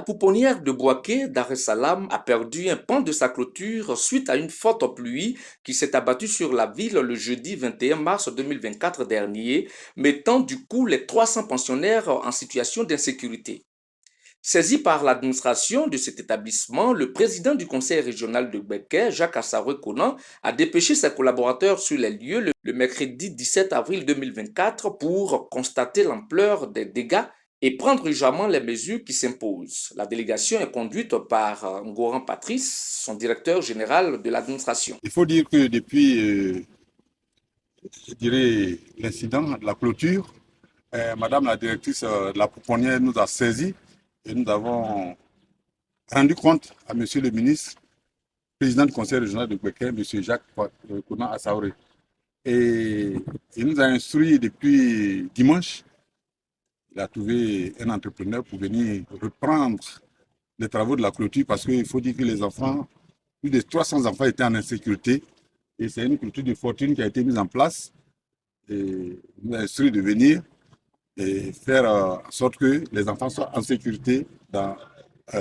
pouponnière de Bouaké, Dar es Salaam, a perdu un pan de sa clôture suite à une forte pluie qui s'est abattue sur la ville le jeudi 21 mars 2024 dernier, mettant du coup les 300 pensionnaires en situation d'insécurité. Saisi par l'administration de cet établissement, le président du conseil régional de Bouaké, Jacques Assaroué Konan, a dépêché ses collaborateurs sur les lieux le mercredi 17 avril 2024 pour constater l'ampleur des dégâts et prendre urgemment les mesures qui s'imposent. La délégation est conduite par Ngoran Patrice, son directeur général de l'administration. Il faut dire que depuis, je dirais, l'incident de la clôture, Madame la directrice de la pouponnière nous a saisis et nous avons rendu compte à Monsieur le ministre, président du conseil régional de Bouaké, Monsieur Jacques Konan Assaouré. Et il nous a instruit depuis dimanche. Il a trouvé un entrepreneur pour venir reprendre les travaux de la clôture parce qu'il faut dire que les enfants, plus de 300 enfants étaient en insécurité. Et c'est une clôture de fortune qui a été mise en place. Et il nous a instruit de venir et faire en sorte que les enfants soient en sécurité dans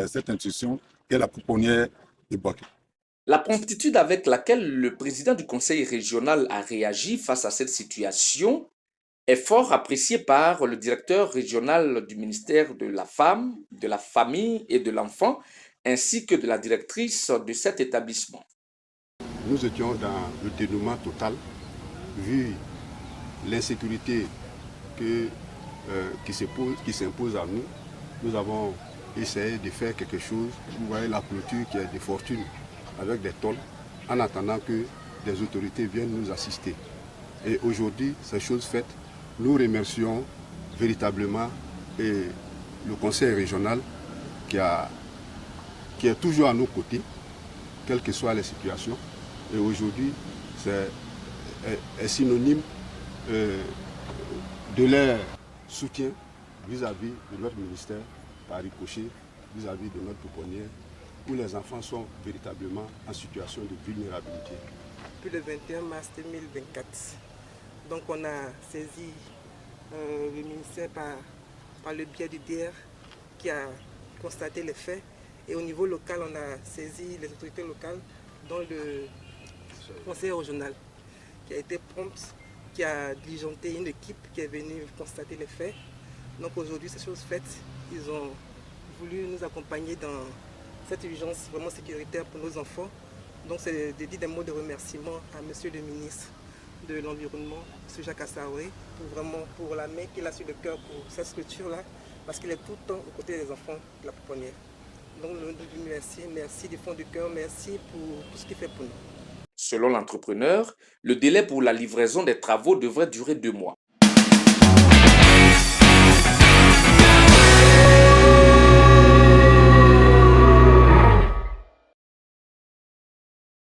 cette institution qui est la pouponnière de Bouaké. La promptitude avec laquelle le président du conseil régional a réagi face à cette situation est fort appréciée par le directeur régional du ministère de la Femme, de la Famille et de l'Enfant, ainsi que de la directrice de cet établissement. Nous étions dans le dénouement total, vu l'insécurité qui s'impose à nous. Nous avons essayé de faire quelque chose. Vous voyez la clôture qui est de fortune avec des tôles, en attendant que des autorités viennent nous assister. Et aujourd'hui, ces choses faites, nous remercions véritablement le conseil régional qui est toujours à nos côtés, quelles que soient les situations. Et aujourd'hui, c'est synonyme de leur soutien vis-à-vis de notre ministère, par ricochet, vis-à-vis de notre pouponnière, où les enfants sont véritablement en situation de vulnérabilité. Depuis le 21 mars 2024, donc on a saisi le ministère par le biais du DR qui a constaté les faits. Et au niveau local, on a saisi les autorités locales, dont le conseil régional, qui a été prompt, qui a diligenté une équipe qui est venue constater les faits. Donc aujourd'hui, ces choses faites, ils ont voulu nous accompagner dans cette urgence vraiment sécuritaire pour nos enfants. Donc c'est de dire des mots de remerciement à Monsieur le ministre de l'Environnement, M. Jacques Assaouré, pour la main qu'il a sur le cœur pour cette structure-là, parce qu'il est tout le temps aux côtés des enfants de la pouponnière. Donc nous lui merci du fond du cœur, merci pour tout ce qu'il fait pour nous. Selon l'entrepreneur, le délai pour la livraison des travaux devrait durer 2 mois.